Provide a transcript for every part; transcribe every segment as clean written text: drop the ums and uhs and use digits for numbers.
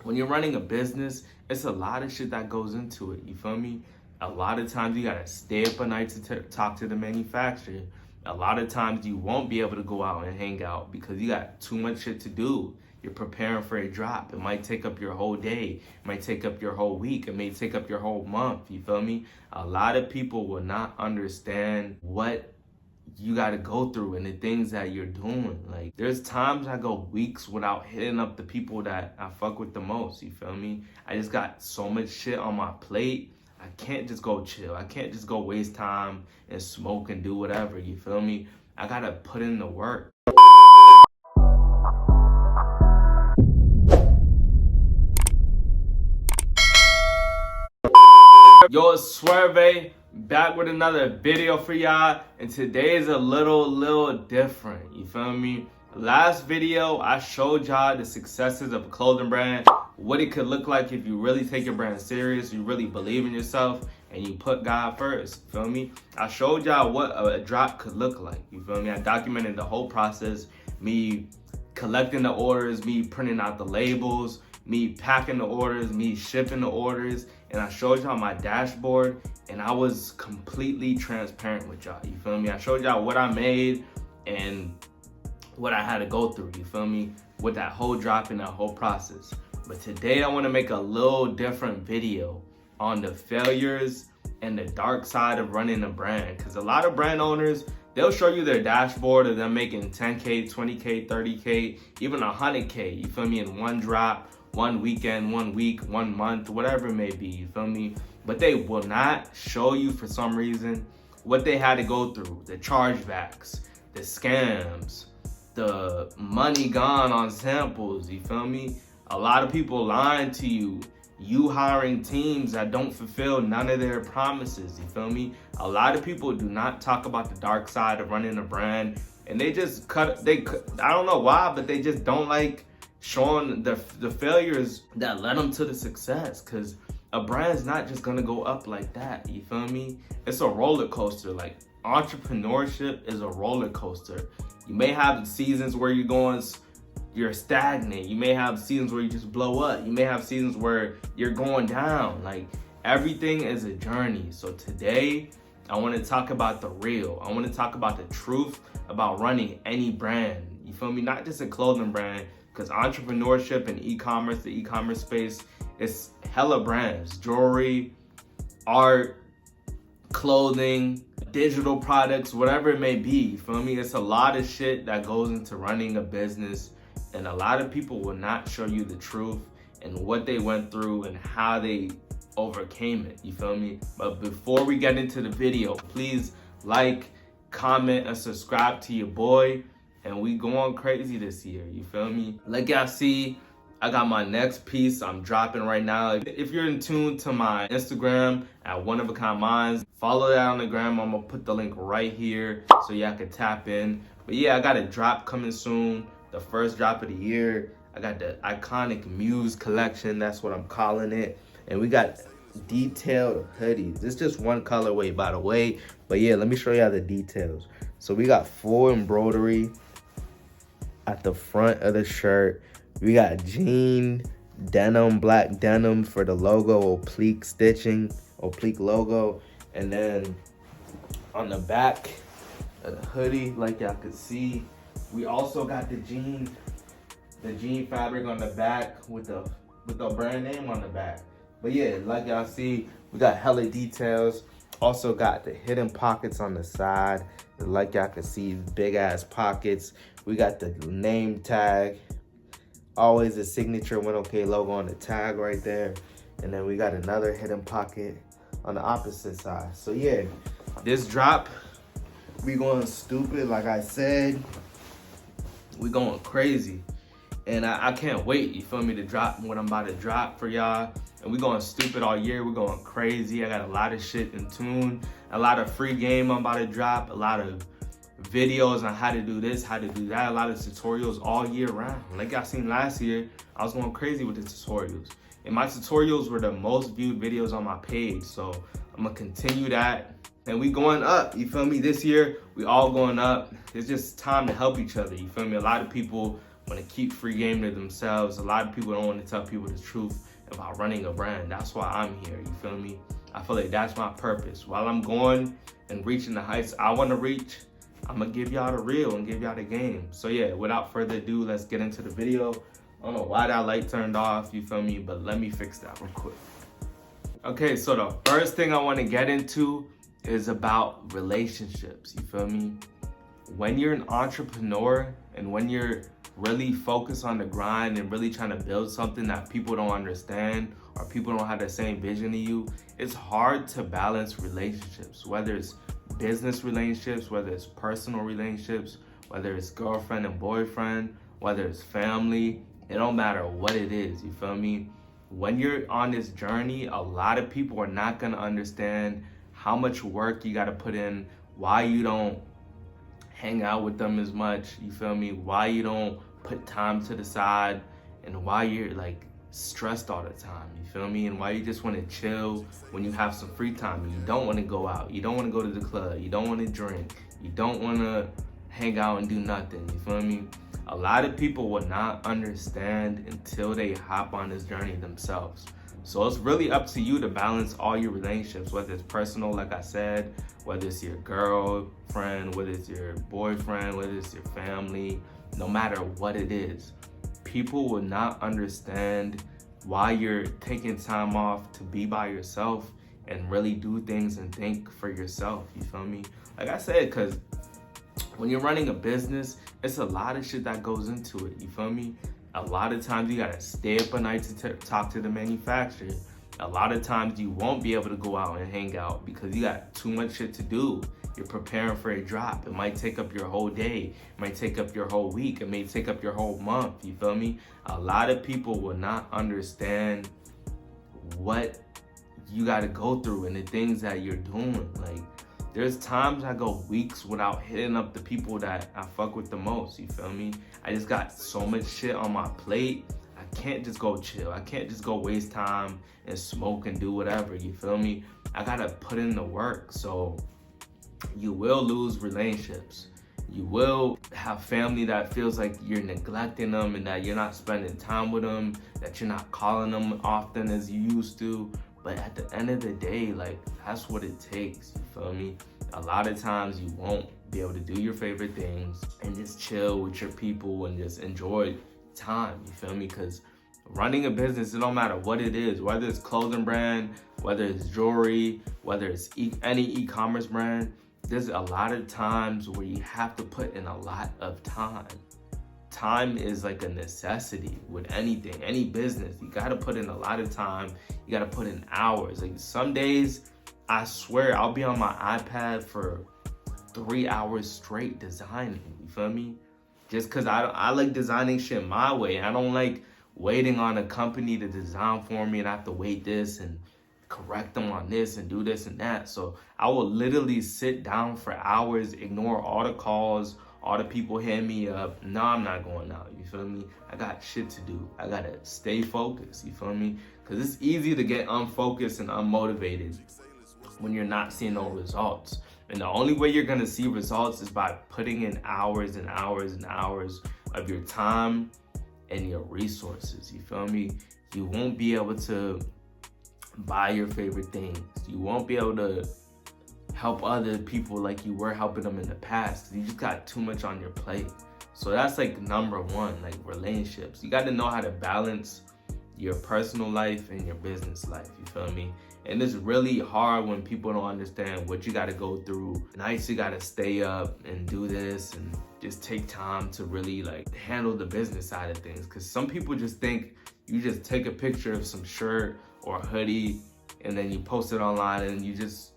when you're running a business, it's a lot of shit that goes into it, you feel me? A lot of times you gotta stay up at night to talk to the manufacturer. A lot of times you won't be able to go out and hang out because you got too much shit to do. You're preparing for a drop. It might take up your whole day. It might take up your whole week. It may take up your whole month, you feel me? A lot of people will not understand what you got to go through and the things that you're doing. Like, there's times I go weeks without hitting up the people that I fuck with the most, you feel me? I just got so much shit on my plate. I can't just go chill. I can't just go waste time and smoke and do whatever, you feel me? I gotta put in the work. Yo, it's Swerve, back with another video for y'all, and today is a little different, you feel me? Last video, I showed y'all the successes of a clothing brand, what it could look like if you really take your brand serious, you really believe in yourself, and you put God first, you feel me? I showed y'all what a drop could look like, you feel me? I documented the whole process, me collecting the orders, me printing out the labels, me packing the orders, me shipping the orders, and I showed y'all my dashboard, and I was completely transparent with y'all, you feel me? I showed y'all what I made and what I had to go through, you feel me? With that whole drop and that whole process. But today I wanna make a little different video on the failures and the dark side of running a brand. Cause a lot of brand owners, they'll show you their dashboard of them making 10K, 20K, 30K, even 100K, you feel me, in one drop, one weekend, 1 week, 1 month, whatever it may be, you feel me? But they will not show you, for some reason, what they had to go through, the chargebacks, the scams, the money gone on samples, you feel me? A lot of people lying to you, you hiring teams that don't fulfill none of their promises, you feel me? A lot of people do not talk about the dark side of running a brand, and they just I don't know why, but they just don't like showing the failures that led them to the success. Cause a brand's not just gonna go up like that, you feel me? It's a roller coaster. Like, entrepreneurship is a roller coaster. You may have seasons where you're stagnant. You may have seasons where you just blow up. You may have seasons where you're going down. Like, everything is a journey. So today, I wanna talk about the real. I wanna talk about the truth about running any brand. You feel me? Not just a clothing brand, because entrepreneurship and e-commerce, the e-commerce space, it's hella brands. Jewelry, art, clothing, digital products, whatever it may be, you feel me? It's a lot of shit that goes into running a business, and a lot of people will not show you the truth and what they went through and how they overcame it, you feel me? But before we get into the video, please like, comment, and subscribe to your boy. And we going crazy this year, you feel me? Like y'all see, I got my next piece I'm dropping right now. If you're in tune to my Instagram at One of a Kind Minds, follow that on the gram. I'm gonna put the link right here so y'all can tap in. But yeah, I got a drop coming soon, the first drop of the year. I got the iconic Muse collection, that's what I'm calling it. And we got detailed hoodies. It's just one colorway, by the way. But yeah, let me show y'all the details. So we got full embroidery at the front of the shirt. We got jean denim, black denim for the logo, oblique stitching, oblique logo. And then on the back of the hoodie, like y'all could see, we also got the jean fabric on the back with the brand name on the back. But yeah, like y'all see, we got hella details. Also got the hidden pockets on the side. Like y'all can see, big ass pockets. We got the name tag. Always a signature 1OK logo on the tag right there. And then we got another hidden pocket on the opposite side. So yeah, this drop, we going stupid, like I said. We going crazy. And I can't wait, you feel me, to drop what I'm about to drop for y'all. And we going stupid all year. We're going crazy. I got a lot of shit in tune. A lot of free game I'm about to drop. A lot of videos on how to do this, how to do that. A lot of tutorials all year round. Like y'all seen last year, I was going crazy with the tutorials. And my tutorials were the most viewed videos on my page. So I'm going to continue that. And we going up, you feel me? This year, we all going up. It's just time to help each other, you feel me? A lot of people want to keep free game to themselves. A lot of people don't want to tell people the truth about running a brand. That's why I'm here, you feel me? I feel like that's my purpose. While I'm going and reaching the heights I want to reach, I'm gonna give y'all the real and give y'all the game. So yeah, without further ado, let's get into the video. I don't know why that light turned off, you feel me? But let me fix that real quick. Okay, so the first thing I want to get into is about relationships, you feel me? When you're an entrepreneur and when you're really focused on the grind and really trying to build something that people don't understand or people don't have the same vision as you, it's hard to balance relationships, whether it's business relationships, whether it's personal relationships, whether it's girlfriend and boyfriend, whether it's family. It don't matter what it is, you feel me? When you're on this journey, a lot of people are not gonna understand how much work you gotta put in, why you don't hang out with them as much, you feel me? Why you don't put time to the side, and why you're like stressed all the time, you feel me? And why you just want to chill when you have some free time. You don't want to go out, you don't want to go to the club, you don't want to drink, you don't want to hang out and do nothing, you feel me? A lot of people will not understand until they hop on this journey themselves. So it's really up to you to balance all your relationships, whether it's personal, like I said, whether it's your girlfriend, whether it's your boyfriend, whether it's your family, no matter what it is. People will not understand why you're taking time off to be by yourself and really do things and think for yourself, you feel me? Like I said, because when you're running a business, it's a lot of shit that goes into it, you feel me? A lot of times you gotta stay up at night to talk to the manufacturer. A lot of times you won't be able to go out and hang out because you got too much shit to do. You're preparing for a drop. It might take up your whole day. It might take up your whole week. It may take up your whole month, you feel me? A lot of people will not understand what you gotta go through and the things that you're doing. Like, there's times I go weeks without hitting up the people that I fuck with the most, you feel me? I just got so much shit on my plate. I can't just go chill. I can't just go waste time and smoke and do whatever, you feel me? I gotta put in the work. So you will lose relationships. You will have family that feels like you're neglecting them and that you're not spending time with them, that you're not calling them often as you used to. But at the end of the day, like, that's what it takes, you feel me? A lot of times you won't be able to do your favorite things and just chill with your people and just enjoy time, you feel me? Because running a business, it don't matter what it is, whether it's clothing brand, whether it's jewelry, whether it's any e-commerce brand, there's a lot of times where you have to put in a lot of time. Time is like a necessity with anything, any business. You gotta put in a lot of time. You gotta put in hours. Like some days, I swear, I'll be on my iPad for 3 hours straight designing, you feel me? Just cause I like designing shit my way. I don't like waiting on a company to design for me and I have to wait this and correct them on this and do this and that. So I will literally sit down for hours, ignore all the calls, all the people hitting me up. No, I'm not going out, you feel me? I got shit to do. I gotta stay focused, you feel me? Because it's easy to get unfocused and unmotivated when you're not seeing no results. And the only way you're gonna see results is by putting in hours and hours and hours of your time and your resources, you feel me? You won't be able to buy your favorite things. You won't be able to help other people like you were helping them in the past. You just got too much on your plate. So that's like number one, like relationships. You got to know how to balance your personal life and your business life, you feel me? And it's really hard when people don't understand what you got to go through. Nights you got to stay up and do this and just take time to really like handle the business side of things. Because some people just think you just take a picture of some shirt or a hoodie and then you post it online and you just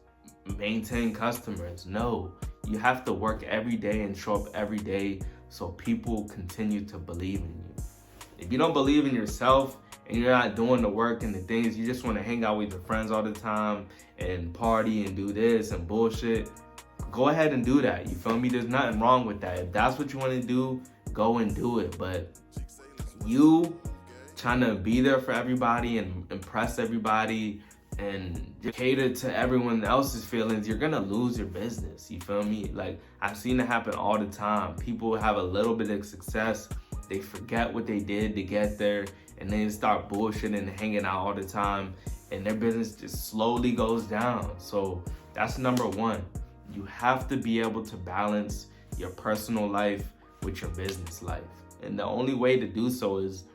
maintain customers. No, you have to work every day and show up every day so people continue to believe in you. If you don't believe in yourself and you're not doing the work and the things, you just want to hang out with your friends all the time and party and do this and bullshit, go ahead and do that, you feel me? There's nothing wrong with that. If that's what you want to do, go and do it. But you trying to be there for everybody and impress everybody and cater to everyone else's feelings, you're gonna lose your business, you feel me? Like, I've seen it happen all the time. People have a little bit of success they forget what they did to get there, and then start bullshitting and hanging out all the time, and their business just slowly goes down. So that's number one. You have to be able to balance your personal life with your business life. And the only way to do so is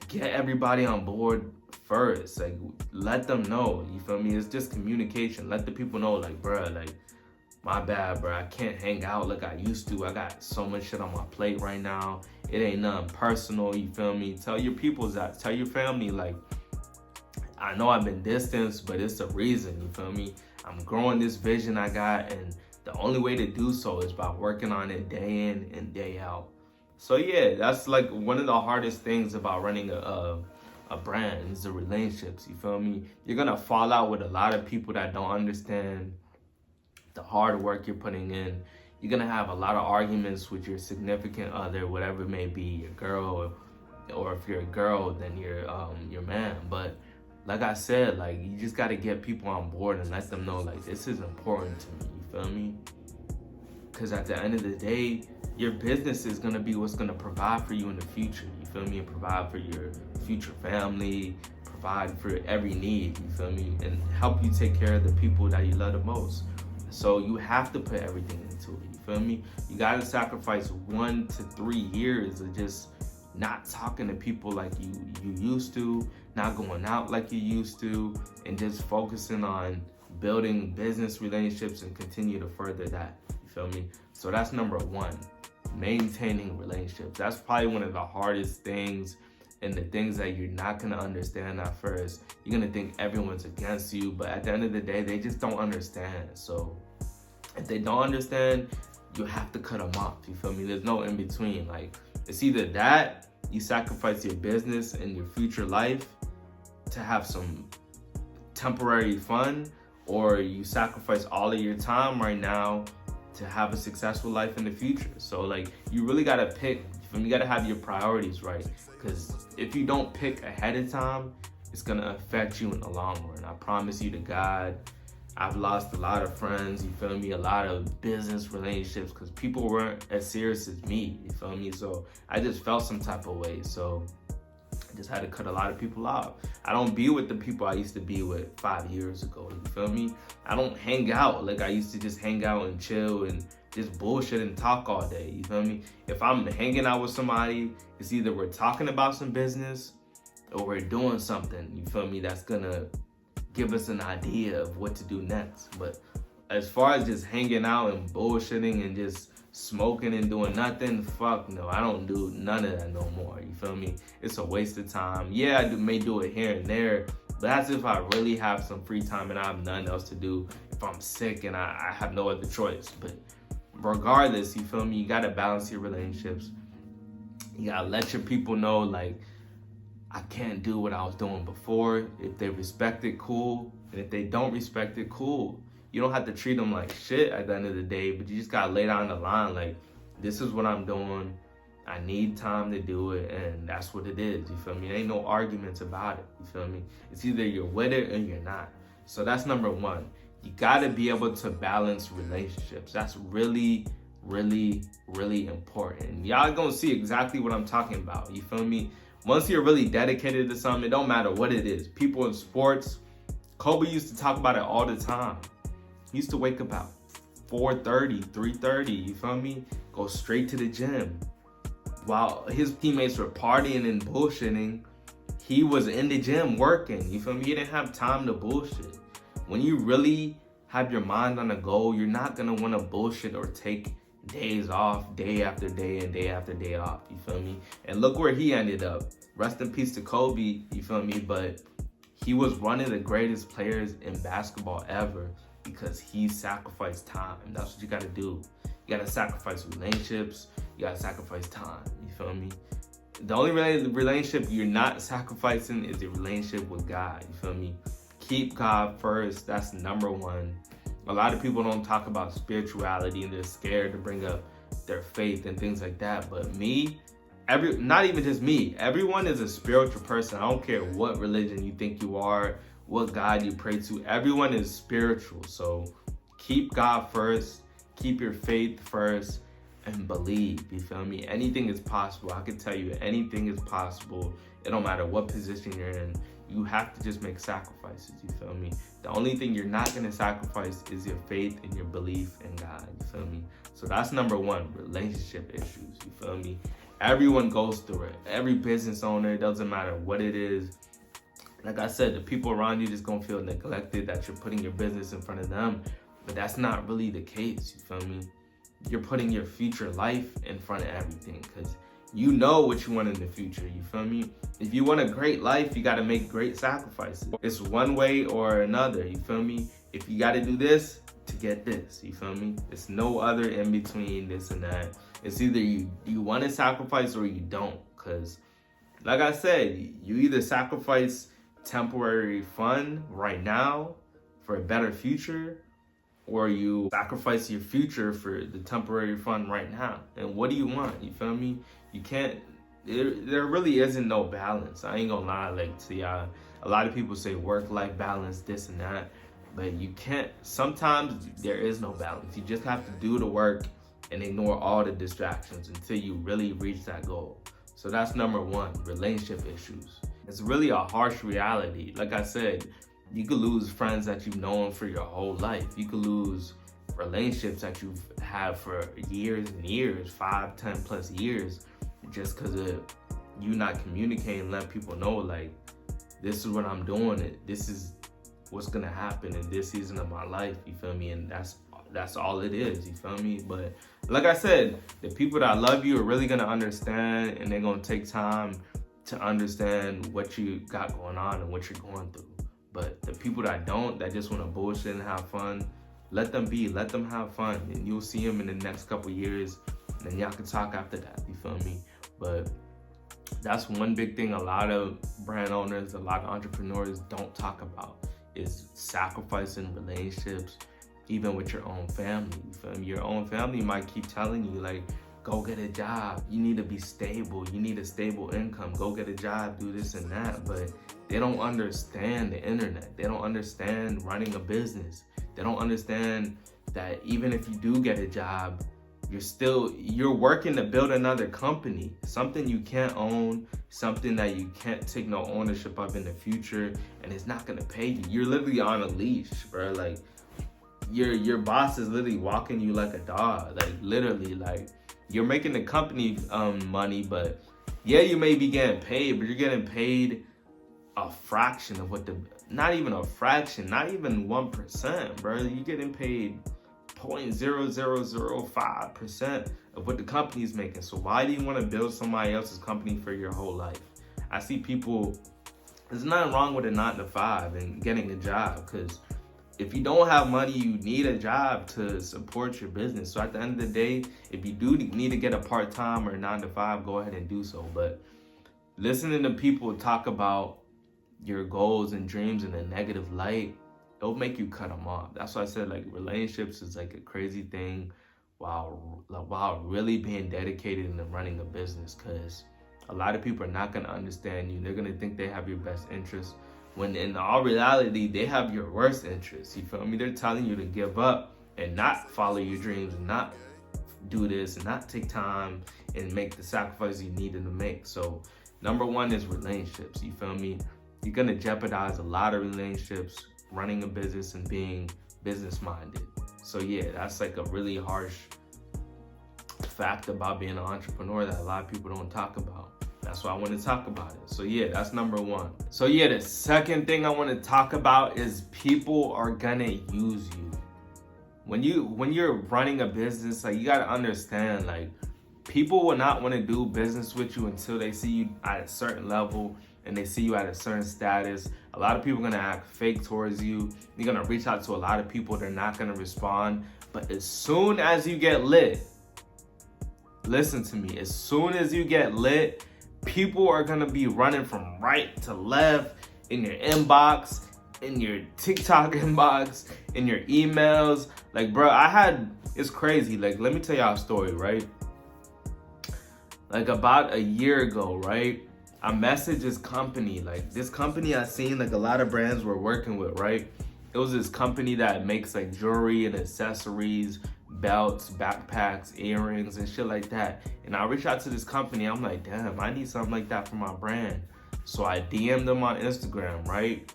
get everybody on board first. Like, let them know, you feel me? It's just communication. Let the people know, like, bruh, like, my bad, bro. I can't hang out like I used to. I got so much shit on my plate right now. It ain't nothing personal, you feel me? Tell your peoples that. Tell your family, like, I know I've been distanced, but it's a reason, you feel me? I'm growing this vision I got, and the only way to do so is by working on it day in and day out. So yeah, that's like one of the hardest things about running a brand is the relationships, you feel me? You're gonna fall out with a lot of people that don't understand the hard work you're putting in. You're gonna have a lot of arguments with your significant other, whatever it may be, your girl, or if you're a girl, then your man. But like I said, like, you just gotta get people on board and let them know, like, this is important to me, you feel me? Because at the end of the day, your business is gonna be what's gonna provide for you in the future, you feel me? And provide for your future family, provide for every need, you feel me? And help you take care of the people that you love the most. So you have to put everything into it, you feel me? You gotta sacrifice 1 to 3 years of just not talking to people like you used to, not going out like you used to, and just focusing on building business relationships and continue to further that, you feel me? So that's number one, maintaining relationships. That's probably one of the hardest things, and the things that you're not gonna understand at first. You're gonna think everyone's against you, but at the end of the day, they just don't understand. So if they don't understand, you have to cut them off, you feel me? There's no in between. Like, it's either that, you sacrifice your business and your future life to have some temporary fun, or you sacrifice all of your time right now to have a successful life in the future. So like, you really gotta pick, you gotta have your priorities right, because if you don't pick ahead of time, it's gonna affect you in the long run. I promise you to God, I've lost a lot of friends, you feel me, a lot of business relationships, because people weren't as serious as me, you feel me? So I just felt some type of way, so I just had to cut a lot of people off. I don't be with the people I used to be with 5 years ago, you feel me? I don't hang out like I used to just hang out and chill and just bullshit and talk all day, you feel me? If I'm hanging out with somebody, it's either we're talking about some business or we're doing something, you feel me, that's gonna give us an idea of what to do next. But as far as just hanging out and bullshitting and just smoking and doing nothing, fuck no, I don't do none of that no more, you feel me? It's a waste of time. Yeah, I may do it here and there, but that's if I really have some free time and I have nothing else to do, if I'm sick and I have no other choice. But regardless, you feel me, you gotta balance your relationships. You gotta let your people know, like, I can't do what I was doing before. If they respect it, cool. And if they don't respect it, cool. You don't have to treat them like shit at the end of the day, but you just gotta lay down the line, like, this is what I'm doing. I need time to do it, and that's what it is, you feel me? There ain't no arguments about it, you feel me? It's either you're with it or you're not. So that's number one. You gotta be able to balance relationships. That's really, really, really important. Y'all gonna see exactly what I'm talking about, you feel me? Once you're really dedicated to something, it don't matter what it is. People in sports, Kobe used to talk about it all the time. He used to wake up at 4:30, 3:30, you feel me? Go straight to the gym. While his teammates were partying and bullshitting, he was in the gym working, you feel me? He didn't have time to bullshit. When you really have your mind on a goal, you're not gonna wanna bullshit or take days off, day after day and day after day off, you feel me? And look where he ended up. Rest in peace to Kobe, you feel me? But he was one of the greatest players in basketball ever because he sacrificed time. That's what you gotta do. You gotta sacrifice relationships, you gotta sacrifice time, you feel me? The only relationship you're not sacrificing is the relationship with God, you feel me? Keep God first, that's number one. A lot of people don't talk about spirituality and they're scared to bring up their faith and things like that. But me, not even just me, everyone is a spiritual person. I don't care what religion you think you are, what God you pray to, everyone is spiritual. So keep God first, keep your faith first, and believe. You feel me? Anything is possible. I can tell you anything is possible. It don't matter what position you're in. You have to just make sacrifices. You feel me? The only thing you're not gonna sacrifice is your faith and your belief in God. You feel me? So that's number one, relationship issues. You feel me? Everyone goes through it. Every business owner, it doesn't matter what it is. Like I said, the people around you just gonna feel neglected, that you're putting your business in front of them. But that's not really the case. You feel me? You're putting your future life in front of everything, because you know what you want in the future. You feel me? If you want a great life, you got to make great sacrifices. It's one way or another. You feel me? If you got to do this to get this, you feel me? It's no other in between this and that. It's either you want to sacrifice or you don't. Because like I said, you either sacrifice temporary fun right now for a better future, or you sacrifice your future for the temporary fun right now. And what do you want? You feel me? You can't, there really isn't no balance. I ain't gonna lie, like, to y'all, a lot of people say work-life balance, this and that, but you can't, sometimes there is no balance. You just have to do the work and ignore all the distractions until you really reach that goal. So that's number one, relationship issues. It's really a harsh reality. Like I said, you could lose friends that you've known for your whole life. You could lose relationships that you've had for years and years, 5, 10 plus years, just because of you not communicating, let people know, like, this is what I'm doing, this is what's gonna happen in this season of my life, you feel me? And that's all it is, you feel me? But like I said, the people that love you are really gonna understand, and they're gonna take time to understand what you got going on and what you're going through. But the people that don't, that just want to bullshit and have fun, let them be, let them have fun, and you'll see them in the next couple years, and then y'all can talk after that, you feel me? But that's one big thing a lot of brand owners, a lot of entrepreneurs don't talk about, is sacrificing relationships, even with your own family, you feel me? Your own family might keep telling you, like, go get a job, you need to be stable, you need a stable income, go get a job, do this and that, but they don't understand the internet. They don't understand running a business. They don't understand that even if you do get a job, you're working to build another company, something you can't own, something that you can't take no ownership of in the future, and it's not gonna pay you. You're literally on a leash, bro. Like, your boss is literally walking you like a dog, like, literally. Like, you're making the company money, but yeah, you may be getting paid, but you're getting paid a fraction of what not even a fraction, not even 1%, bro. You're getting paid 0.0005% of what the company's making. So why do you want to build somebody else's company for your whole life? I see people, there's nothing wrong with a 9 to 5 and getting a job, because if you don't have money, you need a job to support your business. So at the end of the day, if you do need to get a part-time or 9 to 5, go ahead and do so. But listening to people talk about your goals and dreams in a negative light, it'll make you cut them off. That's why I said, like, relationships is like a crazy thing while really being dedicated into running a business, because a lot of people are not going to understand you. They're going to think they have your best interest, when in all reality, they have your worst interests. You feel me? They're telling you to give up and not follow your dreams and not do this and not take time and make the sacrifices you needed to make. So number one is relationships. You feel me? You're going to jeopardize a lot of relationships running a business and being business minded. So yeah, that's like a really harsh fact about being an entrepreneur that a lot of people don't talk about. That's why I want to talk about it. So yeah, that's number one. So yeah, the second thing I want to talk about is people are gonna use you. When you're running a business, like, you gotta understand, like, people will not want to do business with you until they see you at a certain level and they see you at a certain status. A lot of people are gonna act fake towards you. You're gonna reach out to a lot of people, they're not gonna respond. But as soon as you get lit, listen to me, as soon as you get lit, people are gonna be running from right to left in your inbox, in your TikTok inbox, in your emails. Like, bro, it's crazy. Like, let me tell y'all a story, right? Like, about a year ago, right? I messaged this company. Like, this company I seen, like, a lot of brands were working with, right? It was this company that makes, like, jewelry and accessories, belts, backpacks, earrings, and shit like that. And I reached out to this company. I'm like, damn, I need something like that for my brand. So I DM'd them on Instagram, right?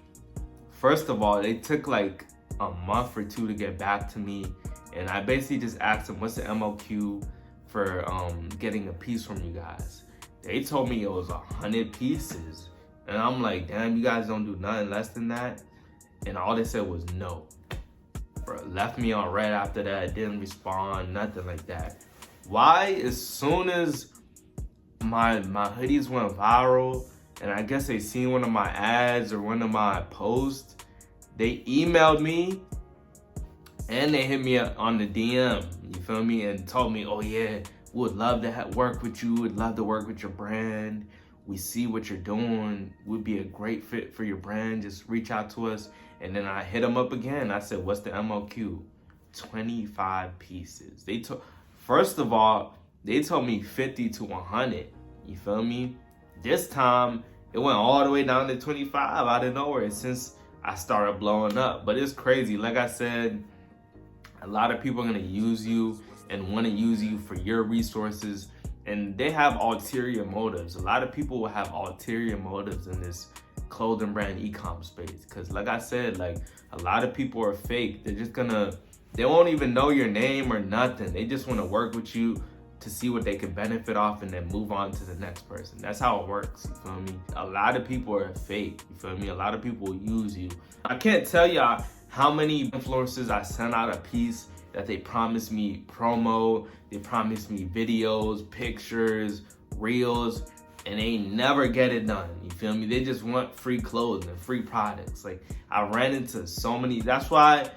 First of all, they took like a month or two to get back to me. And I basically just asked them, what's the MOQ for getting a piece from you guys? They told me it was 100 pieces. And I'm like, damn, you guys don't do nothing less than that? And all they said was no. Bro, left me on red after that, didn't respond, nothing like that. Why? As soon as my hoodies went viral, and I guess they seen one of my ads or one of my posts, they emailed me and they hit me up on the DM, you feel me? And told me, oh yeah, we would love to work with you, would love to work with your brand. We see what you're doing, would be a great fit for your brand, just reach out to us. And then I hit them up again. I said, what's the MOQ? 25 pieces. First of all, they told me 50 to 100, you feel me? This time, it went all the way down to 25 out of nowhere since I started blowing up. But it's crazy. Like I said, a lot of people are gonna use you and wanna use you for your resources, and they have ulterior motives. A lot of people will have ulterior motives in this clothing brand e-com space, because like I said, like a lot of people are fake. They won't even know your name or nothing. They just want to work with you to see what they can benefit off and then move on to the next person. That's how it works, you feel me? A lot of people are fake, you feel me? A lot of people will use you. I can't tell y'all how many influencers I sent out a piece that they promised me promo, they promised me videos, pictures, reels, and they never get it done, you feel me? They just want free clothes and free products. Like, I ran into so many, that's why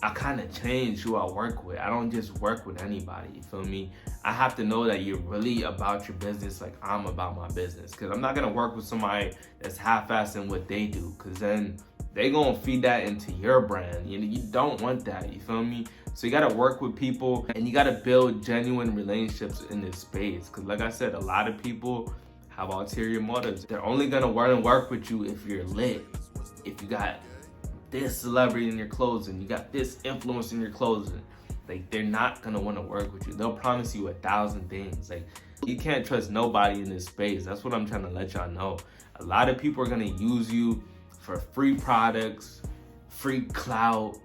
I kind of changed who I work with. I don't just work with anybody, you feel me? I have to know that you're really about your business like I'm about my business, because I'm not gonna work with somebody that's half-assing what they do, because then they gonna feed that into your brand. You don't want that, you feel me? So you gotta work with people and you gotta build genuine relationships in this space, because like I said, a lot of people have ulterior motives. They're only gonna want to work with you if you're lit, if you got this celebrity in your clothing, you got this influence in your clothing. Like, they're not gonna want to work with you. They'll promise you 1,000 things. Like, you can't trust nobody in this space. That's what I'm trying to let y'all know. A lot of people are gonna use you for free products, free clout,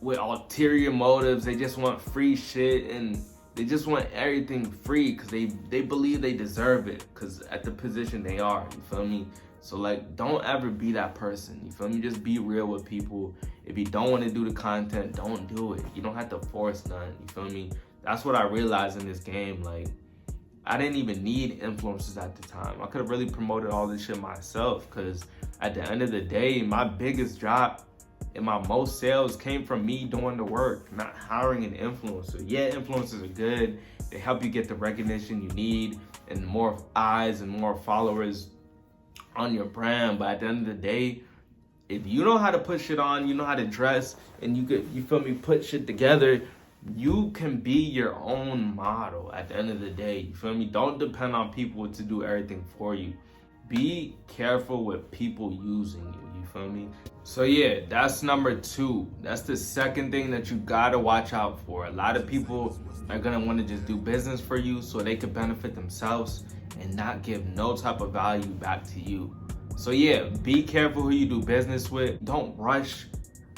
with ulterior motives. They just want free shit, and they just want everything free because they believe they deserve it because at the position they are, you feel me? So like, don't ever be that person, you feel me? Just be real with people. If you don't want to do the content, don't do it. You don't have to force none, you feel me? That's what I realized in this game. Like, I didn't even need influencers at the time. I could have really promoted all this shit myself, because at the end of the day, my biggest drop and my most sales came from me doing the work, not hiring an influencer. Yeah, influencers are good. They help you get the recognition you need and more eyes and more followers on your brand. But at the end of the day, if you know how to put shit on, you know how to dress, and you feel me, put shit together, you can be your own model at the end of the day, you feel me? Don't depend on people to do everything for you. Be careful with people using you, you feel me? So yeah, that's number 2. That's the second thing that you gotta watch out for. A lot of people are gonna wanna just do business for you so they can benefit themselves and not give no type of value back to you. So yeah, be careful who you do business with. Don't rush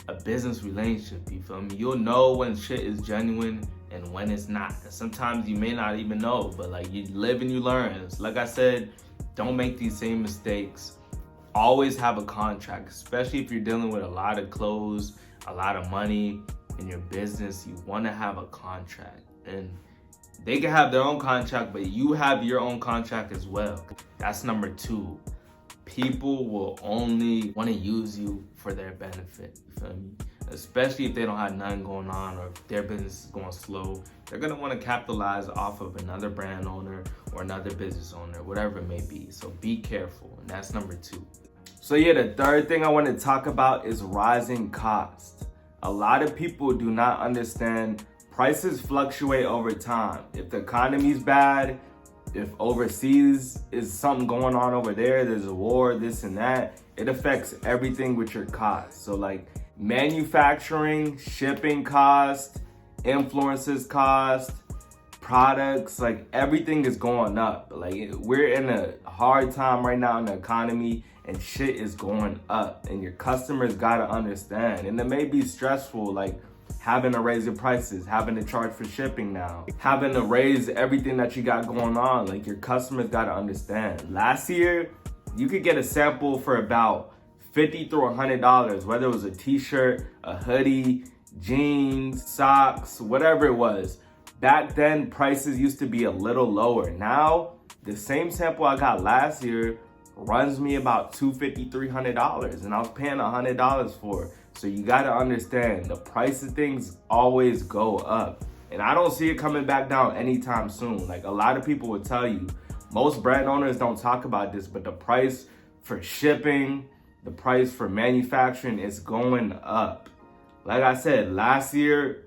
a business relationship, you feel me? You'll know when shit is genuine and when it's not. And sometimes you may not even know, but like, you live and you learn. It's like I said, don't make these same mistakes. Always have a contract, especially if you're dealing with a lot of clothes, a lot of money in your business. You want to have a contract, and they can have their own contract, but you have your own contract as well. That's number 2. People will only want to use you for their benefit, you feel me? Especially if they don't have nothing going on, or if their business is going slow. They're gonna want to capitalize off of another brand owner or another business owner, whatever it may be. So be careful, and that's number 2. So yeah, the third thing I want to talk about is rising costs. A lot of people do not understand prices fluctuate over time. If the economy's bad, if overseas is something going on over there, there's a war, this and that, it affects everything with your costs. So like, manufacturing, shipping cost, influencers cost, products, like everything is going up. Like we're in a hard time right now in the economy and shit is going up and your customers gotta understand. And it may be stressful, like having to raise your prices, having to charge for shipping now, having to raise everything that you got going on. Like your customers gotta understand. Last year, you could get a sample for about $50 through $100, whether it was a t-shirt, a hoodie, jeans, socks, whatever it was. Back then, prices used to be a little lower. Now, the same sample I got last year runs me about $250, $300, and I was paying $100 for it. So you gotta understand, the price of things always go up. And I don't see it coming back down anytime soon. Like a lot of people would tell you, most brand owners don't talk about this, but the price for shipping, the price for manufacturing is going up. Like I said, last year,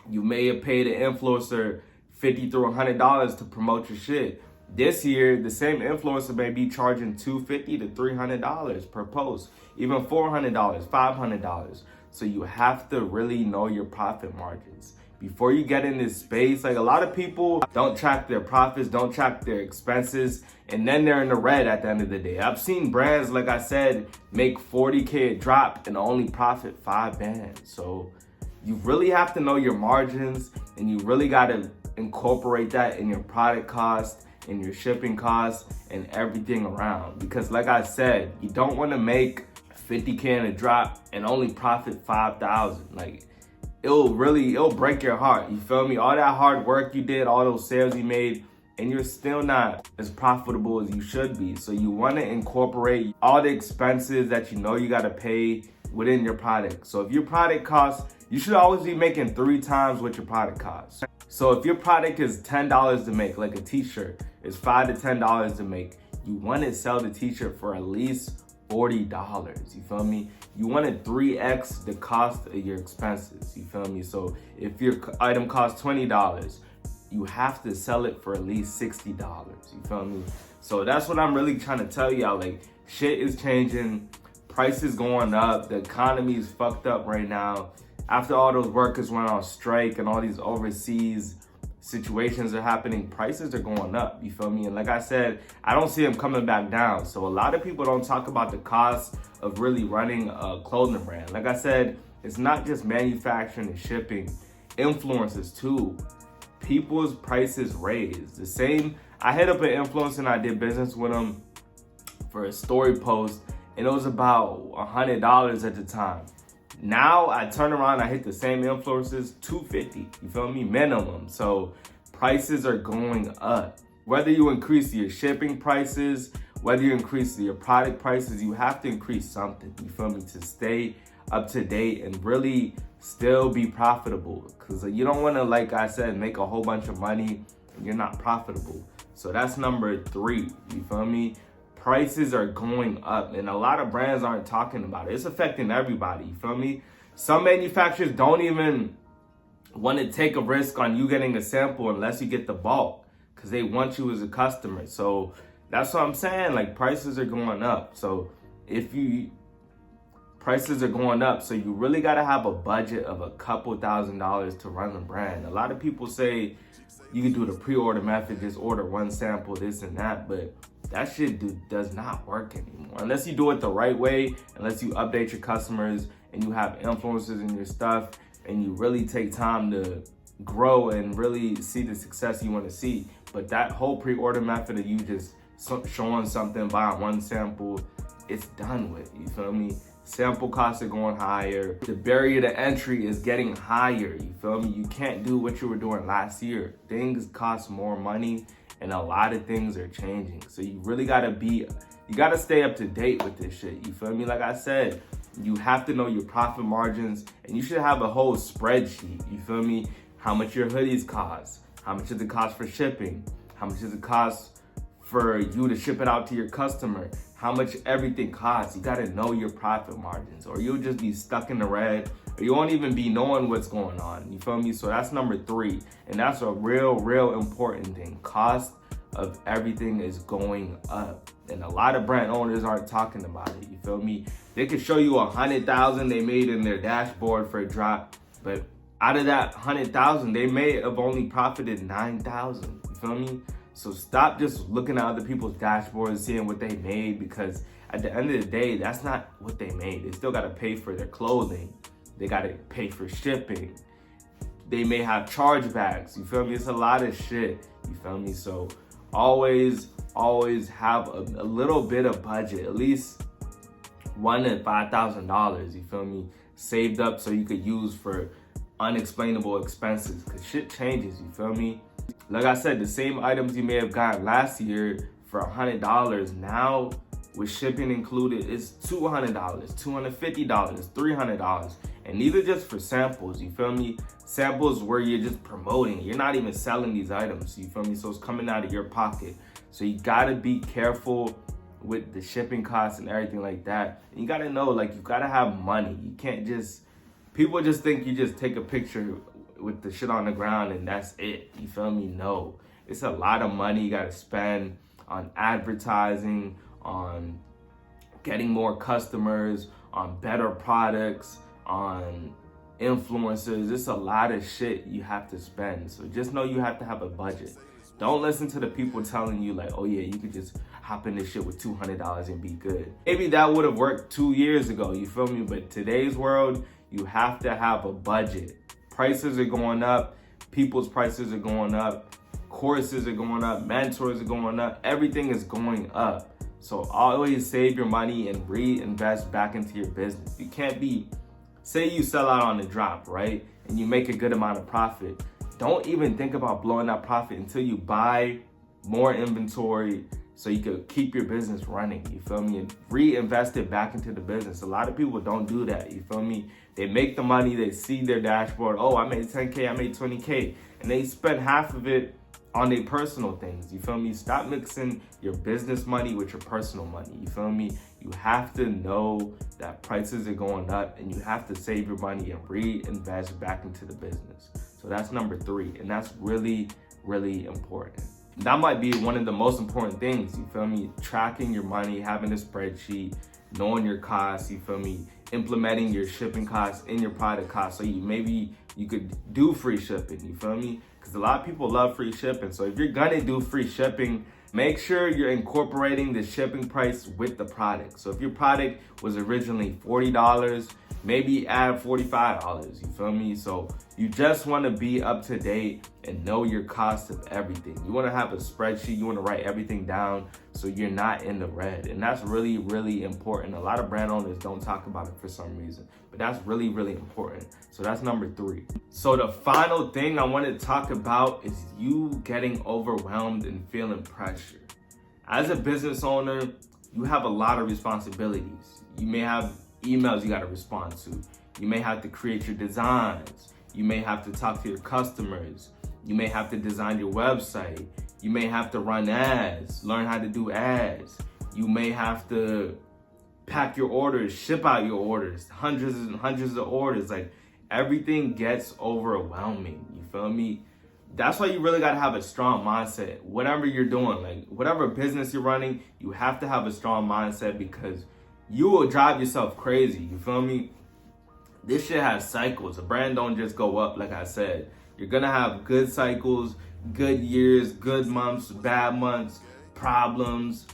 you may have paid an influencer $50 through $100 to promote your shit. This year, the same influencer may be charging $250 to $300 per post, even $400, $500. So you have to really know your profit margins. Before you get in this space, like a lot of people don't track their profits, don't track their expenses, and then they're in the red at the end of the day. I've seen brands, like I said, make 40K a drop and only profit 5 bands. So you really have to know your margins and you really gotta incorporate that in your product cost, in your shipping costs, and everything around. Because like I said, you don't wanna make 50K in a drop and only profit 5,000. Like, it'll break your heart, you feel me? All that hard work you did, all those sales you made, and you're still not as profitable as you should be. So you wanna incorporate all the expenses that you know you gotta pay within your product. So if your product costs, you should always be making 3 times what your product costs. So if your product is $10 to make, like a t-shirt, it's $5 to $10 to make, you wanna sell the t-shirt for at least $40, you feel me? You want to 3x the cost of your expenses, you feel me? So if your item costs $20, you have to sell it for at least $60, you feel me? So that's what I'm really trying to tell y'all. Like, shit is changing, prices going up, the economy is fucked up right now. After all those workers went on strike and all these overseas situations are happening, prices are going up, you feel me? And like I said, I don't see them coming back down. So a lot of people don't talk about the cost of really running a clothing brand. Like I said, it's not just manufacturing and shipping, influencers too. People's prices raised. The same, I hit up an influencer and I did business with him for a story post, and it was about $100 at the time. Now I turn around, I hit the same influencers, $250, you feel me, minimum. So prices are going up. Whether you increase your shipping prices, whether you increase your product prices, you have to increase something, you feel me, to stay up to date and really still be profitable. Because you don't want to, like I said, make a whole bunch of money and you're not profitable. So that's number 3, you feel me? Prices are going up and a lot of brands aren't talking about it. It's affecting everybody, you feel me? Some manufacturers don't even want to take a risk on you getting a sample unless you get the bulk because they want you as a customer. So that's what I'm saying, like prices are going up. So prices are going up, so you really got to have a budget of a couple $1,000s to run a brand. A lot of people say you can do the pre-order method, just order 1 sample, this and that, but that shit does not work anymore. Unless you do it the right way, unless you update your customers and you have influencers in your stuff and you really take time to grow and really see the success you want to see. But that whole pre-order method of you just showing something, buying 1 sample, it's done with, you feel me? Sample costs are going higher. The barrier to entry is getting higher, you feel me? You can't do what you were doing last year. Things cost more money and a lot of things are changing. So you really gotta stay up to date with this shit, you feel me? Like I said, you have to know your profit margins and you should have a whole spreadsheet, you feel me? How much your hoodies cost, how much does it cost for shipping, how much does it cost for you to ship it out to your customer, how much everything costs. You gotta know your profit margins or you'll just be stuck in the red or you won't even be knowing what's going on, you feel me? So that's number 3, and that's a real important thing. Cost of everything is going up and a lot of brand owners aren't talking about it, you feel me? They could show you $100,000 they made in their dashboard for a drop, but out of that 100,000, they may have only profited 9,000. You feel me? So stop just looking at other people's dashboards, seeing what they made, because at the end of the day, that's not what they made. They still got to pay for their clothing. They got to pay for shipping. They may have chargebacks. You feel me? It's a lot of shit. You feel me? So always have a little bit of budget, at least $1,000 to $5,000. You feel me? Saved up so you could use for unexplainable expenses, because shit changes. You feel me? Like I said, the same items you may have gotten last year for $100, now with shipping included, it's $200, $250, $300. And these are just for samples, you feel me? Samples where you're just promoting. You're not even selling these items, you feel me? So it's coming out of your pocket. So you gotta be careful with the shipping costs and everything like that. And you gotta know, like, you gotta have money. You can't just, people just think you just take a picture with the shit on the ground and that's it, you feel me? No, it's a lot of money you gotta spend on advertising, on getting more customers, on better products, on influencers. It's a lot of shit you have to spend. So just know you have to have a budget. Don't listen to the people telling you like, oh yeah, you could just hop in this shit with $200 and be good. Maybe that would have worked 2 years ago, you feel me? But today's world, you have to have a budget. Prices are going up, people's prices are going up, courses are going up, mentors are going up, everything is going up. So always save your money and reinvest back into your business. You can't be, say you sell out on the drop, right? And you make a good amount of profit. Don't even think about blowing that profit until you buy more inventory so you could keep your business running, you feel me? And reinvest it back into the business. A lot of people don't do that, you feel me? They make the money, they see their dashboard, oh, I made 10K, I made 20K, and they spend half of it on their personal things, you feel me? Stop mixing your business money with your personal money, you feel me? You have to know that prices are going up and you have to save your money and reinvest back into the business. So that's number 3, and that's really, really important. That might be one of the most important things, you feel me? Tracking your money, having a spreadsheet, knowing your costs, you feel me? Implementing your shipping costs in your product costs. So maybe you could do free shipping, you feel me? Because a lot of people love free shipping. So if you're gonna do free shipping, make sure you're incorporating the shipping price with the product. So if your product was originally $40, maybe add $45, you feel me? So you just want to be up to date and know your cost of everything. You want to have a spreadsheet, you want to write everything down so you're not in the red. And that's really, really important. A lot of brand owners don't talk about it for some reason, but that's really, really important. So that's number 3. So the final thing I want to talk about is you getting overwhelmed and feeling pressure. As a business owner, you have a lot of responsibilities. You may have emails you got to respond to. You may have to create your designs. You may have to talk to your customers. You may have to design your website. You may have to run ads, learn how to do ads. You may have to pack your orders, ship out your orders, hundreds and hundreds of orders. Like, everything gets overwhelming, you feel me? That's why you really got to have a strong mindset. Whatever you're doing, like whatever business you're running, you have to have a strong mindset, because you will drive yourself crazy, you feel me? This shit has cycles. A brand don't just go up, like I said. You're gonna have good cycles, good years, good months, bad months, problems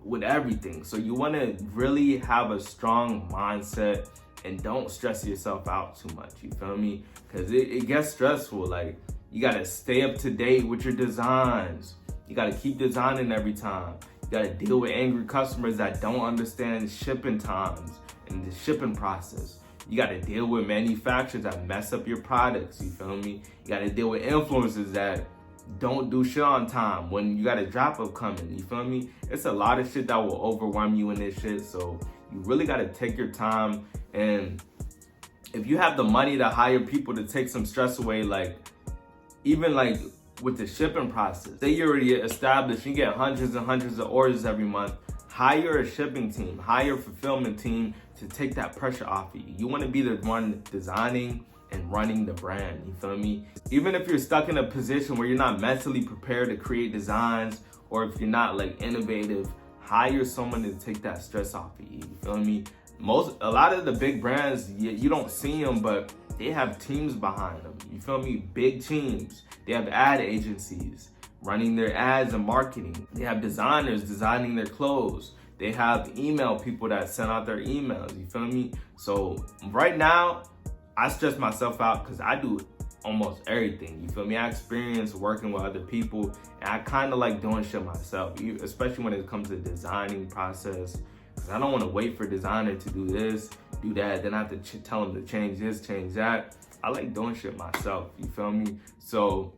with everything. So you wanna really have a strong mindset and don't stress yourself out too much, you feel me? Because it gets stressful. Like, you gotta stay up to date with your designs. You gotta keep designing every time. You gotta deal with angry customers that don't understand shipping times and the shipping process. You gotta deal with manufacturers that mess up your products, you feel me? You gotta deal with influencers that don't do shit on time when you got a drop up coming, you feel me? It's a lot of shit that will overwhelm you in this shit, so you really gotta take your time. And if you have the money to hire people to take some stress away, like even like with the shipping process, say you're already established, you get hundreds and hundreds of orders every month, hire a shipping team, hire a fulfillment team to take that pressure off of you. You want to be the one designing and running the brand, you feel me? Even if you're stuck in a position where you're not mentally prepared to create designs, or if you're not like innovative, hire someone to take that stress off of you, you feel me? A lot of the big brands, you don't see them, but they have teams behind them. You feel me? Big teams. They have ad agencies running their ads and marketing. They have designers designing their clothes. They have email people that send out their emails. You feel me? So right now, I stress myself out because I do almost everything. You feel me? I experience working with other people, and I kind of like doing shit myself, especially when it comes to the designing process. Because I don't want to wait for designer to do this, do that, then I have to tell them to change this, change that. I like doing shit myself. You feel me? So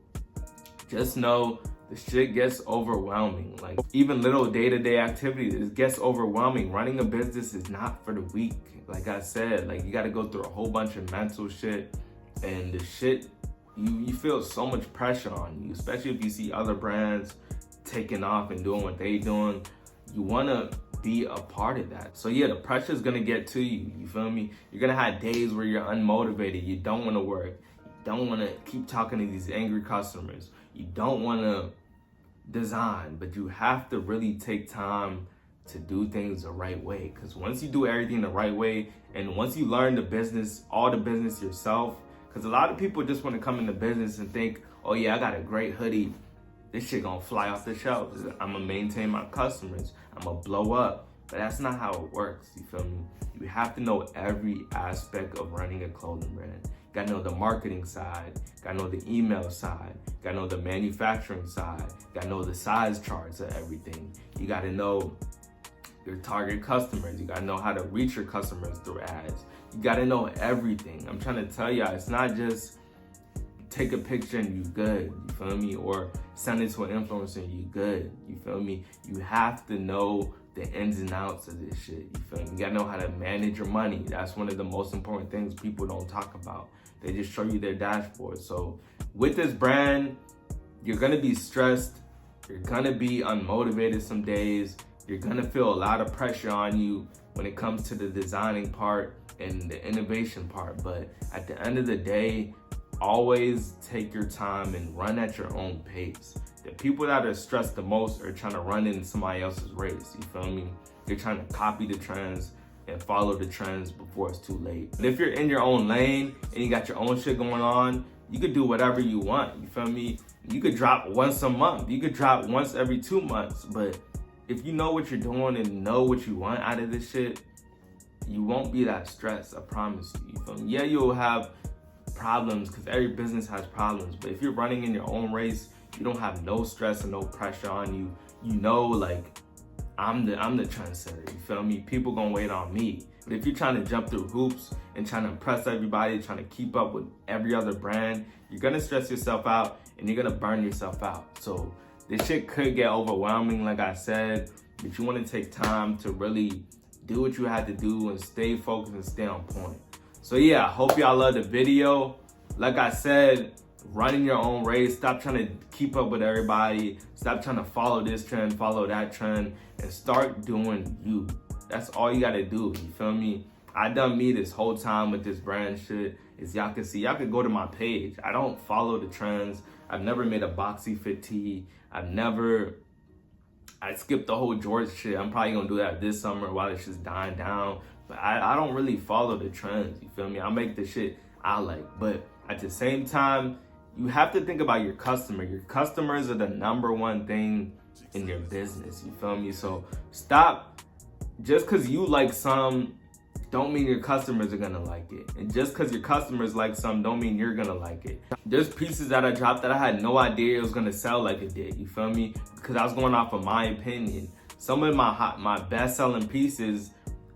just know the shit gets overwhelming. Like even little day-to-day activities, it gets overwhelming. Running a business is not for the weak. Like I said, like you got to go through a whole bunch of mental shit, and the shit, you feel so much pressure on you, especially if you see other brands taking off and doing what they doing. You want to be a part of that. So yeah, the pressure is going to get to you. You feel me? You're going to have days where you're unmotivated. You don't want to work. You don't want to keep talking to these angry customers. You don't want to design, but you have to really take time to do things the right way. Because once you do everything the right way, and once you learn the business, all the business yourself, because a lot of people just want to come into business and think, oh yeah, I got a great hoodie, this shit gonna fly off the shelves, I'm gonna maintain my customers, I'm gonna blow up. But that's not how it works. You feel me? You have to know every aspect of running a clothing brand. You gotta know the marketing side, gotta know the email side, gotta know the manufacturing side, gotta know the size charts of everything. You gotta know your target customers. You gotta know how to reach your customers through ads. You gotta know everything. I'm trying to tell you, it's not just take a picture and you good, you feel me? Or send it to an influencer and you good, you feel me? You have to know the ins and outs of this shit, you feel me? You gotta know how to manage your money. That's one of the most important things people don't talk about. They just show you their dashboard. So with this brand, you're gonna be stressed, you're gonna be unmotivated some days, you're gonna feel a lot of pressure on you when it comes to the designing part and the innovation part. But at the end of the day, always take your time and run at your own pace. The people that are stressed the most are trying to run in somebody else's race, you feel me? They're trying to copy the trends and follow the trends before it's too late. But if you're in your own lane and you got your own shit going on, you could do whatever you want, you feel me? You could drop once a month, you could drop once every 2 months, but if you know what you're doing and know what you want out of this shit, you won't be that stressed, I promise you, you feel me? Yeah, you'll have problems because every business has problems, but if you're running in your own race, you don't have no stress and no pressure on you. You know, like, I'm the trendsetter, you feel me? People gonna wait on me. But if you're trying to jump through hoops and trying to impress everybody, trying to keep up with every other brand, you're gonna stress yourself out and you're gonna burn yourself out. So this shit could get overwhelming, like I said, but you wanna take time to really do what you had to do and stay focused and stay on point. So yeah, I hope y'all love the video. Like I said, running your own race, stop trying to keep up with everybody, stop trying to follow this trend, follow that trend, and start doing you. That's all you gotta do, you feel me? I done me this whole time with this brand shit. As y'all can see, y'all can go to my page. I don't follow the trends. I've never made a boxy fit tee. I skipped the whole George shit. I'm probably gonna do that this summer while it's just dying down. But I don't really follow the trends, you feel me? I make the shit I like. But at the same time, you have to think about your customer. Your customers are the #1 thing in your business, you feel me? So stop, just cause you like some, don't mean your customers are gonna like it. And just cause your customers like some, don't mean you're gonna like it. There's pieces that I dropped that I had no idea it was gonna sell like it did, you feel me? Because I was going off of my opinion. Some of my best selling pieces,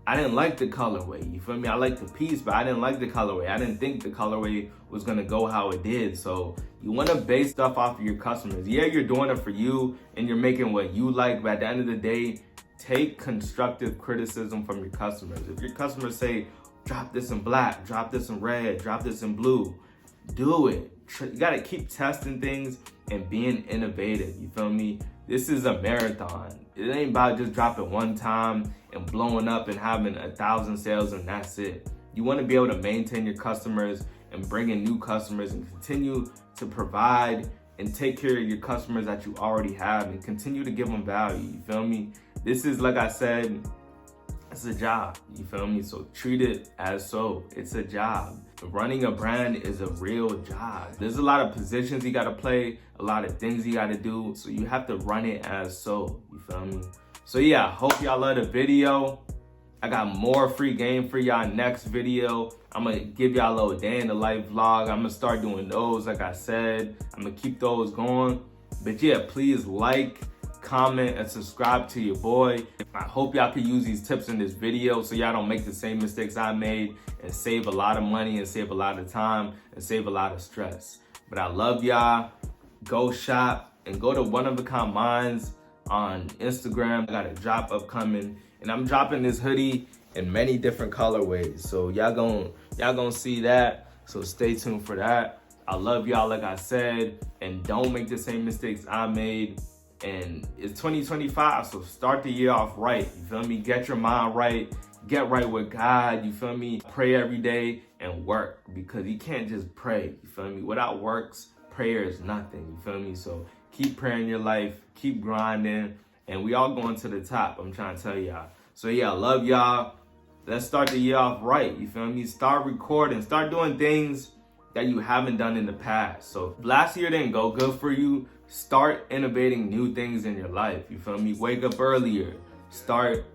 I didn't like the colorway, you feel me? I liked the piece, but I didn't like the colorway. I didn't think the colorway was gonna go how it did. So you wanna base stuff off of your customers. Yeah, you're doing it for you and you're making what you like, but at the end of the day, take constructive criticism from your customers. If your customers say, drop this in black, drop this in red, drop this in blue, do it. You gotta keep testing things and being innovative, you feel me? This is a marathon. It ain't about just dropping one time and blowing up and having 1,000 sales and that's it. You wanna be able to maintain your customers and bring in new customers and continue to provide and take care of your customers that you already have and continue to give them value, you feel me? This is, like I said, It's a job, you feel me? So treat it as so. It's a job. Running a brand is a real job. There's a lot of positions you gotta play, a lot of things you gotta do. So you have to run it as so, you feel me? So yeah, hope y'all love the video. I got more free game for y'all next video. I'm gonna give y'all a little day in the life vlog. I'm gonna start doing those, like I said. I'm gonna keep those going. But yeah, please like, comment, and subscribe to your boy. I hope y'all can use these tips in this video so y'all don't make the same mistakes I made and save a lot of money and save a lot of time and save a lot of stress. But I love y'all. Go shop and go to One of a Kind Minds on Instagram. I got a drop upcoming, and I'm dropping this hoodie in many different colorways. So y'all gonna see that. So stay tuned for that. I love y'all, like I said, and don't make the same mistakes I made. And it's 2025, so start the year off right. You feel me? Get your mind right. Get right with God. You feel me? Pray every day and work, because you can't just pray. You feel me? Without works, prayer is nothing. You feel me? So keep praying your life, keep grinding, and we all going to the top. I'm trying to tell y'all. So yeah, I love y'all. Let's start the year off right. You feel me? Start recording. Start doing things that you haven't done in the past. So last year didn't go good for you. Start innovating new things in your life. You feel me? Wake up earlier. Start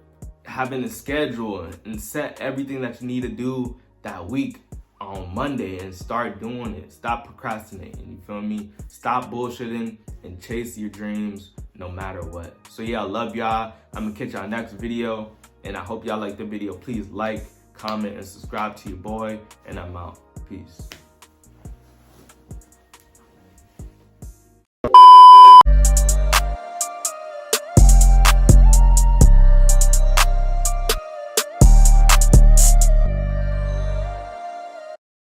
having a schedule and set everything that you need to do that week on Monday and start doing it. Stop procrastinating. You feel me? Stop bullshitting and chase your dreams no matter what. So yeah, I love y'all. I'm gonna catch y'all next video, and I hope y'all like the video. Please like, comment, and subscribe to your boy, and I'm out. Peace.